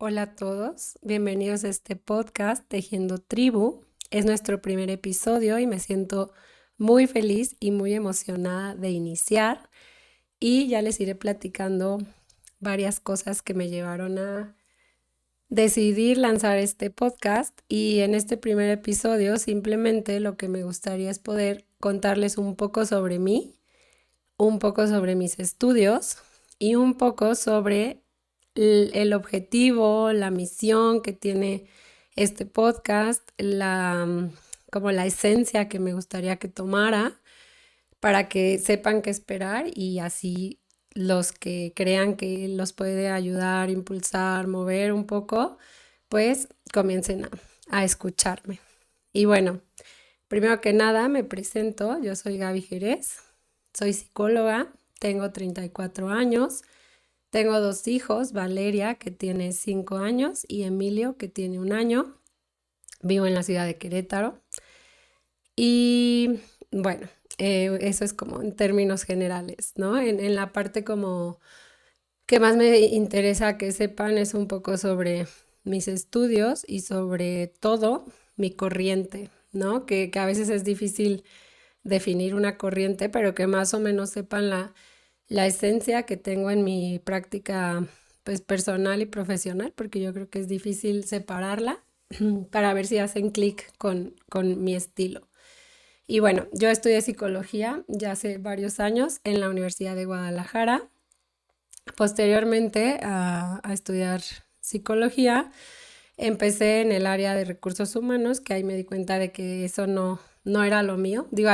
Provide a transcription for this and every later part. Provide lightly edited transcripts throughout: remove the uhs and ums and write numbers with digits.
Hola a todos, bienvenidos a este podcast Tejiendo Tribu. Es nuestro primer episodio y me siento muy feliz y muy emocionada de iniciar y ya les iré platicando varias cosas que me llevaron a decidir lanzar este podcast y en este primer episodio simplemente lo que me gustaría es poder contarles un poco sobre mí, un poco sobre mis estudios y un poco sobre el objetivo, la misión que tiene este podcast, como la esencia que me gustaría que tomara para que sepan qué esperar y así los que crean que los puede ayudar, impulsar, mover un poco, pues comiencen a escucharme. Y bueno, primero que nada me presento, yo soy Gaby Jerez, soy psicóloga, tengo 34 años, tengo dos hijos, Valeria que tiene 5 años y Emilio que tiene 1 año, vivo en la ciudad de Querétaro y bueno, eso es como en términos generales, ¿no? En la parte como que más me interesa que sepan es un poco sobre mis estudios y sobre todo mi corriente, ¿no? Que a veces es difícil definir una corriente, pero que más o menos sepan la esencia que tengo en mi práctica pues personal y profesional, porque yo creo que es difícil separarla para ver si hacen clic con mi estilo. Y bueno, yo estudié psicología ya hace varios años en la Universidad de Guadalajara. Posteriormente a estudiar psicología, empecé en el área de recursos humanos, que ahí me di cuenta de que eso no era lo mío. Digo,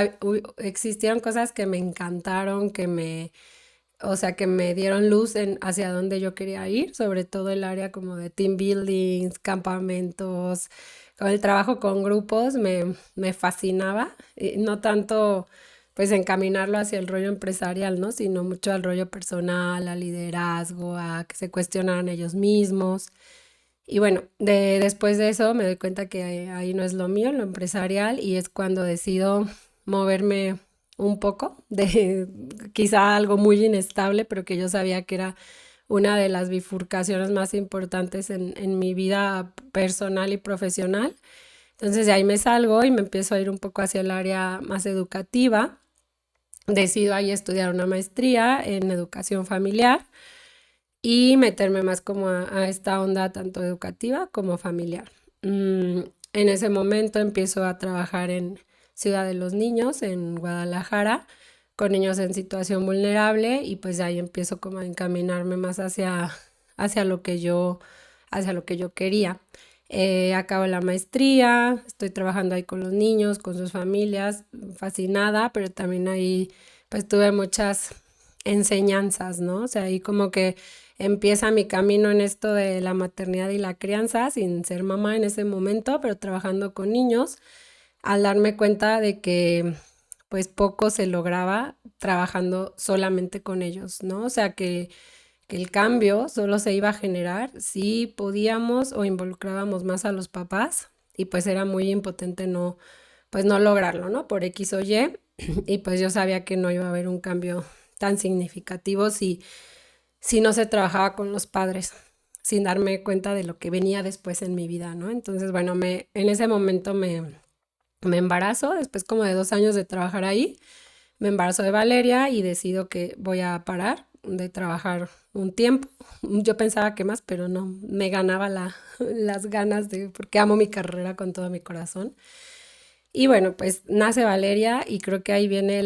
existieron cosas que me encantaron, o sea, que me dieron luz hacia dónde yo quería ir, sobre todo el área como de team buildings, campamentos, con el trabajo con grupos, me fascinaba. Y no tanto pues encaminarlo hacia el rollo empresarial, ¿no? Sino mucho al rollo personal, al liderazgo, a que se cuestionaran ellos mismos. Y bueno, después de eso me doy cuenta que ahí no es lo mío, lo empresarial, y es cuando decido moverme un poco de quizá algo muy inestable, pero que yo sabía que era una de las bifurcaciones más importantes en mi vida personal y profesional. Entonces de ahí me salgo y me empiezo a ir un poco hacia el área más educativa. Decido ahí estudiar una maestría en educación familiar y meterme más como a esta onda tanto educativa como familiar. En ese momento empiezo a trabajar en Ciudad de los Niños, en Guadalajara, con niños en situación vulnerable y pues de ahí empiezo como a encaminarme más hacia hacia lo que yo quería. Acabo la maestría, estoy trabajando ahí con los niños, con sus familias, fascinada, pero también ahí pues tuve muchas enseñanzas, ¿no? O sea, ahí como que empieza mi camino en esto de la maternidad y la crianza, sin ser mamá en ese momento, pero trabajando con niños, al darme cuenta de que pues poco se lograba trabajando solamente con ellos, ¿no? O sea, que el cambio solo se iba a generar si podíamos o involucrábamos más a los papás y pues era muy impotente pues no lograrlo, ¿no? Por X o Y y pues yo sabía que no iba a haber un cambio tan significativo si no se trabajaba con los padres, sin darme cuenta de lo que venía después en mi vida, ¿no? Entonces, bueno, en ese momento me embarazo, después como de 2 años de trabajar ahí, me embarazo de Valeria y decido que voy a parar de trabajar un tiempo. Yo pensaba que más, pero no, me ganaba las ganas porque amo mi carrera con todo mi corazón. Y bueno, pues nace Valeria y creo que ahí viene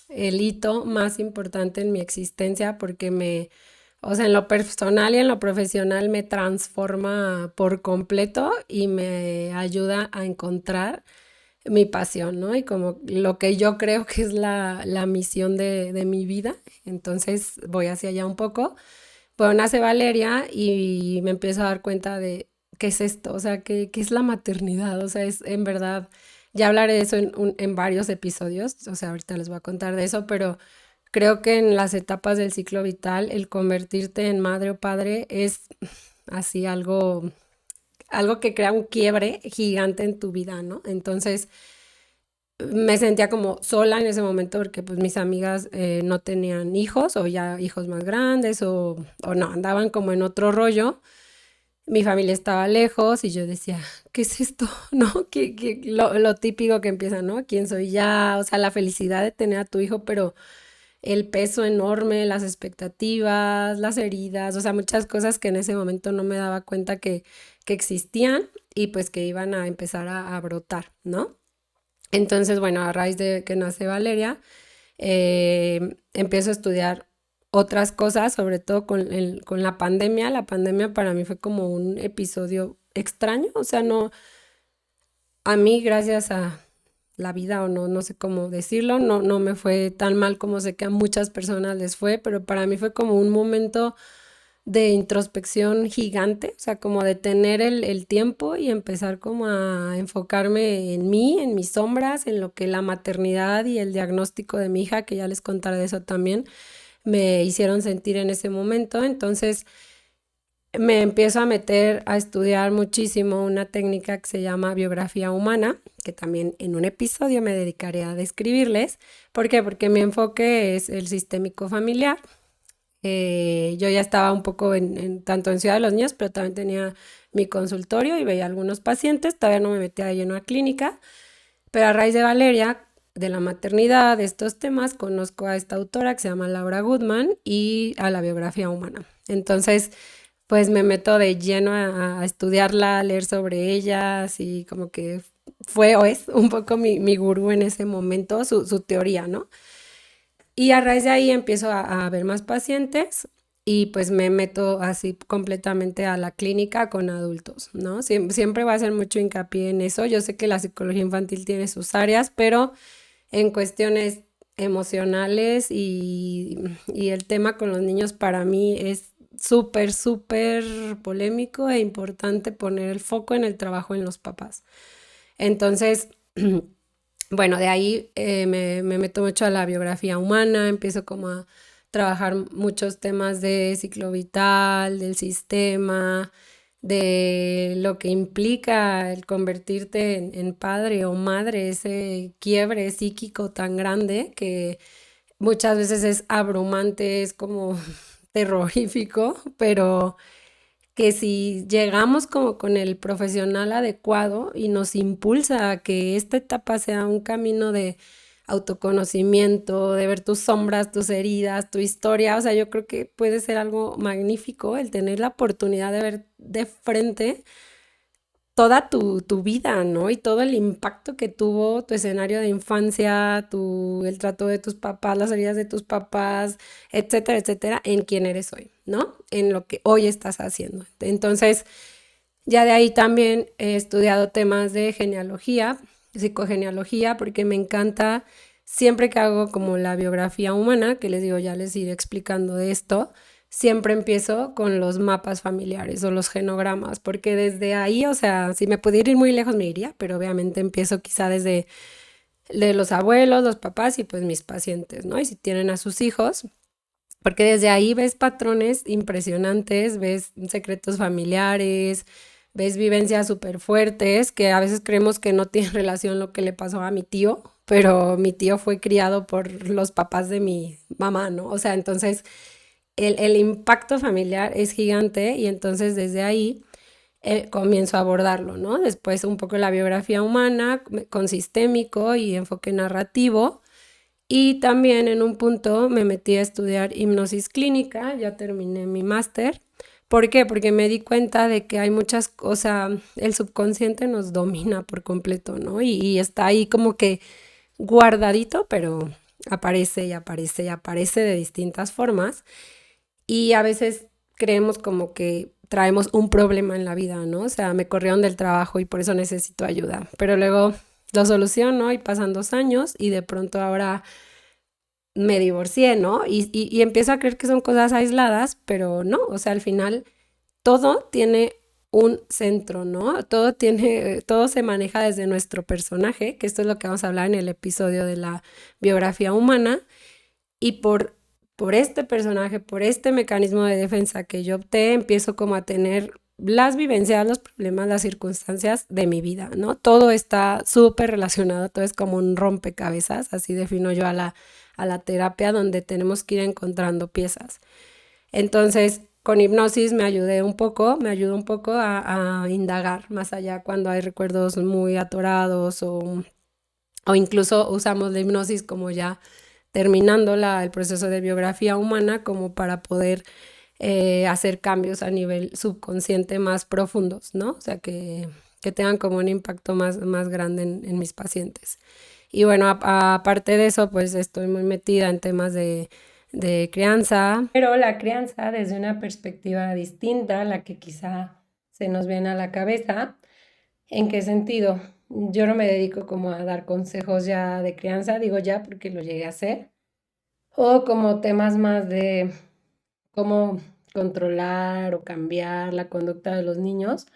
el hito más importante en mi existencia porque o sea, en lo personal y en lo profesional me transforma por completo y me ayuda a encontrar mi pasión, ¿no? Y como lo que yo creo que es la misión de mi vida. Entonces voy hacia allá un poco. Bueno, nace Valeria y me empiezo a dar cuenta de qué es esto, o sea, qué es la maternidad, o sea, es en verdad, ya hablaré de eso en varios episodios, o sea, ahorita les voy a contar de eso, pero creo que en las etapas del ciclo vital, el convertirte en madre o padre es así algo que crea un quiebre gigante en tu vida, ¿no? Entonces me sentía como sola en ese momento porque pues mis amigas no tenían hijos o ya hijos más grandes o no, andaban como en otro rollo. Mi familia estaba lejos y yo decía, ¿qué es esto? ¿No? Lo típico que empieza, ¿no? ¿Quién soy ya? O sea, la felicidad de tener a tu hijo, pero el peso enorme, las expectativas, las heridas, o sea, muchas cosas que en ese momento no me daba cuenta que existían y pues que iban a empezar a brotar, ¿no? Entonces, bueno, a raíz de que nace Valeria, empiezo a estudiar otras cosas, sobre todo con la pandemia. La pandemia para mí fue como un episodio extraño, o sea, no, a mí gracias a la vida o no, no sé cómo decirlo, no, no me fue tan mal como sé que a muchas personas les fue, pero para mí fue como un momento de introspección gigante, o sea, como de tener el tiempo y empezar como a enfocarme en mí, en mis sombras, en lo que la maternidad y el diagnóstico de mi hija, que ya les contaré de eso también, me hicieron sentir en ese momento. Entonces me empiezo a meter a estudiar muchísimo una técnica que se llama biografía humana, que también en un episodio me dedicaré a describirles. ¿Por qué? Porque mi enfoque es el sistémico familiar. Yo ya estaba un poco tanto en Ciudad de los Niños, pero también tenía mi consultorio y veía algunos pacientes. Todavía no me metía de lleno a clínica, pero a raíz de Valeria, de la maternidad, de estos temas, conozco a esta autora que se llama Laura Goodman y a la biografía humana. Entonces, pues me meto de lleno a estudiarla, a leer sobre ella, así como que fue o es un poco mi gurú en ese momento, su teoría, ¿no? Y a raíz de ahí empiezo a ver más pacientes y pues me meto así completamente a la clínica con adultos, ¿no? Siempre va a ser mucho hincapié en eso. Yo sé que la psicología infantil tiene sus áreas, pero en cuestiones emocionales y el tema con los niños para mí es súper, súper polémico e importante poner el foco en el trabajo en los papás. Entonces, bueno, de ahí me meto mucho a la biografía humana, empiezo como a trabajar muchos temas de ciclo vital, del sistema, de lo que implica el convertirte en padre o madre, ese quiebre psíquico tan grande que muchas veces es abrumante, es como terrorífico, pero que si llegamos como con el profesional adecuado y nos impulsa a que esta etapa sea un camino de autoconocimiento, de ver tus sombras, tus heridas, tu historia, o sea, yo creo que puede ser algo magnífico el tener la oportunidad de ver de frente toda tu vida, ¿no? Y todo el impacto que tuvo tu escenario de infancia, el trato de tus papás, las heridas de tus papás, etcétera, etcétera, en quién eres hoy, ¿no? En lo que hoy estás haciendo. Entonces, ya de ahí también he estudiado temas de genealogía, psicogenealogía, porque me encanta siempre que hago como la biografía humana, que les digo, ya les iré explicando de esto, siempre empiezo con los mapas familiares o los genogramas, porque desde ahí, o sea, si me pudiera ir muy lejos me iría, pero obviamente empiezo quizá desde de los abuelos, los papás y pues mis pacientes, ¿no? Y si tienen a sus hijos, porque desde ahí ves patrones impresionantes, ves secretos familiares, ves vivencias súper fuertes que a veces creemos que no tiene relación lo que le pasó a mi tío, pero mi tío fue criado por los papás de mi mamá, ¿no? O sea, entonces el impacto familiar es gigante y entonces desde ahí comienzo a abordarlo, ¿no? Después un poco la biografía humana con sistémico y enfoque narrativo. Y también en un punto me metí a estudiar hipnosis clínica, ya terminé mi máster. ¿Por qué? Porque me di cuenta de que hay muchas cosas, el subconsciente nos domina por completo, ¿no? Y está ahí como que guardadito, pero aparece y aparece y aparece de distintas formas. Y a veces creemos como que traemos un problema en la vida, ¿no? O sea, me corrieron del trabajo y por eso necesito ayuda. Pero luego lo soluciono y pasan 2 años y de pronto ahora me divorcié, ¿no? Y empiezo a creer que son cosas aisladas, pero no, o sea, al final todo tiene un centro, ¿no? Todo se maneja desde nuestro personaje, que esto es lo que vamos a hablar en el episodio de la biografía humana, y por este personaje, por este mecanismo de defensa que yo opté, empiezo como a tener las vivencias, los problemas, las circunstancias de mi vida, ¿no? Todo está súper relacionado, todo es como un rompecabezas, así defino yo a la terapia donde tenemos que ir encontrando piezas. Entonces, con hipnosis me ayudó un poco a indagar más allá cuando hay recuerdos muy atorados o incluso usamos la hipnosis como ya terminando el proceso de biografía humana como para poder hacer cambios a nivel subconsciente más profundos, ¿no? O sea, que tengan como un impacto más grande en mis pacientes. Y bueno, aparte de eso, pues estoy muy metida en temas de crianza, pero la crianza desde una perspectiva distinta a la que quizá se nos viene a la cabeza. ¿En qué sentido? Yo no me dedico como a dar consejos ya de crianza, digo ya porque lo llegué a hacer, o como temas más de cómo controlar o cambiar la conducta de los niños,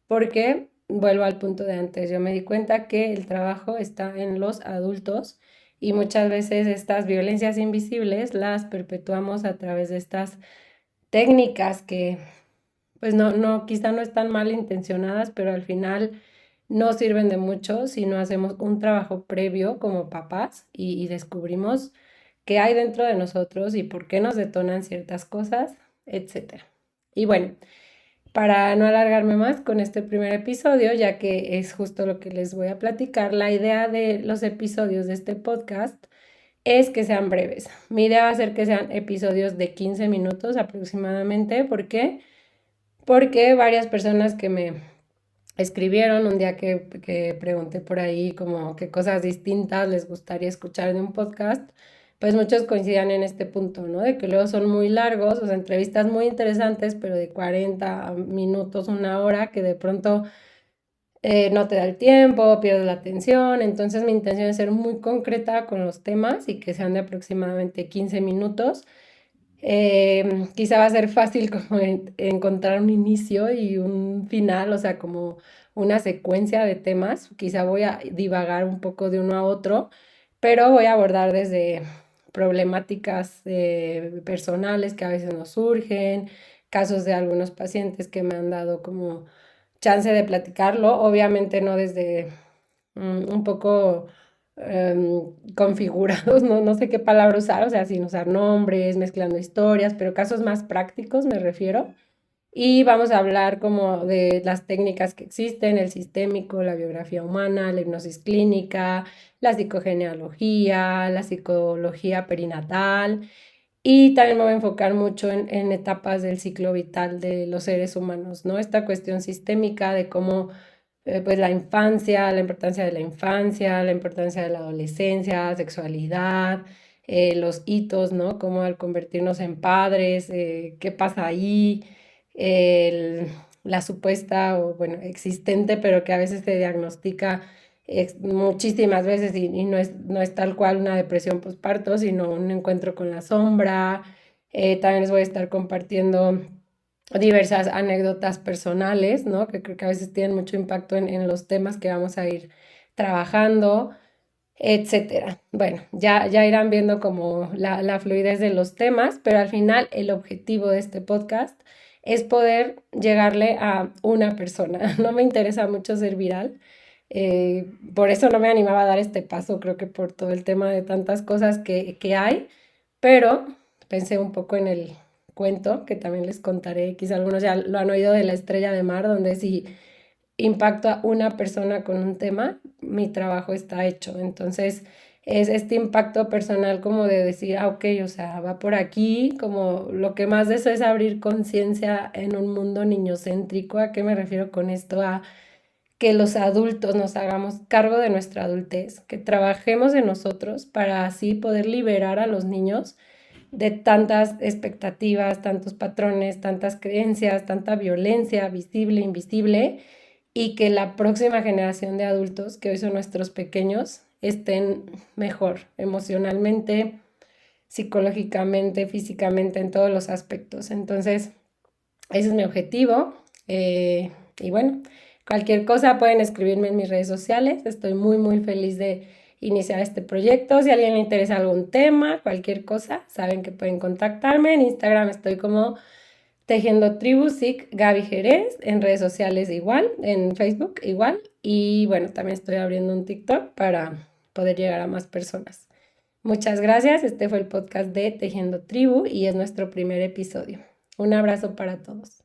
porque vuelvo al punto de antes, yo me di cuenta que el trabajo está en los adultos y muchas veces estas violencias invisibles las perpetuamos a través de estas técnicas que pues no, quizá no están mal intencionadas, pero al final no sirven de mucho si no hacemos un trabajo previo como papás y descubrimos qué hay dentro de nosotros y por qué nos detonan ciertas cosas, etcétera. Y bueno, para no alargarme más con este primer episodio, ya que es justo lo que les voy a platicar, la idea de los episodios de este podcast es que sean breves. Mi idea va a ser que sean episodios de 15 minutos aproximadamente. ¿Por qué? Porque varias personas que me escribieron un día que pregunté por ahí como qué cosas distintas les gustaría escuchar de un podcast, pues muchos coincidían en este punto, ¿no? De que luego son muy largos, o sea, entrevistas muy interesantes, pero de 40 minutos, una hora, que de pronto no te da el tiempo, pierdes la atención. Entonces mi intención es ser muy concreta con los temas y que sean de aproximadamente 15 minutos. Quizá va a ser fácil como encontrar un inicio y un final, o sea, como una secuencia de temas. Quizá voy a divagar un poco de uno a otro, pero voy a abordar desde problemáticas personales que a veces nos surgen, casos de algunos pacientes que me han dado como chance de platicarlo, obviamente no desde un poco configurados, no sé qué palabra usar, o sea, sin usar nombres, mezclando historias, pero casos más prácticos me refiero. Y vamos a hablar como de las técnicas que existen, el sistémico, la biografía humana, la hipnosis clínica, la psicogenealogía, la psicología perinatal. Y también me voy a enfocar mucho en etapas del ciclo vital de los seres humanos, ¿no? Esta cuestión sistémica de cómo pues la infancia, la importancia de la infancia, la importancia de la adolescencia, sexualidad, los hitos, ¿no? Como al convertirnos en padres, qué pasa ahí, el- la supuesta o bueno, existente, pero que a veces se diagnostica muchísimas veces y no es tal cual una depresión postparto, sino un encuentro con la sombra. También les voy a estar compartiendo diversas anécdotas personales, ¿no? Que creo que a veces tienen mucho impacto en los temas que vamos a ir trabajando, etcétera. Bueno, ya irán viendo como la fluidez de los temas, pero al final el objetivo de este podcast es poder llegarle a una persona. No me interesa mucho ser viral. Por eso no me animaba a dar este paso, creo que por todo el tema de tantas cosas que hay, pero pensé un poco en el cuento que también les contaré, quizá algunos ya lo han oído, de la estrella de mar, donde si impacto a una persona con un tema, mi trabajo está hecho. Entonces, es este impacto personal como de decir, ah, ok, o sea, va por aquí, como lo que más deseo es abrir conciencia en un mundo niñocéntrico. ¿A qué me refiero con esto? A que los adultos nos hagamos cargo de nuestra adultez, que trabajemos en nosotros para así poder liberar a los niños de tantas expectativas, tantos patrones, tantas creencias, tanta violencia visible, invisible, y que la próxima generación de adultos, que hoy son nuestros pequeños, estén mejor emocionalmente, psicológicamente, físicamente, en todos los aspectos. Entonces, ese es mi objetivo. Y bueno, cualquier cosa pueden escribirme en mis redes sociales. Estoy muy feliz de iniciar este proyecto. Si a alguien le interesa algún tema, cualquier cosa, saben que pueden contactarme. En Instagram estoy como Tejiendo Tribu, SIC Gaby Jerez, en redes sociales igual, en Facebook igual. Y bueno, también estoy abriendo un TikTok para poder llegar a más personas. Muchas gracias. Este fue el podcast de Tejiendo Tribu y es nuestro primer episodio. Un abrazo para todos.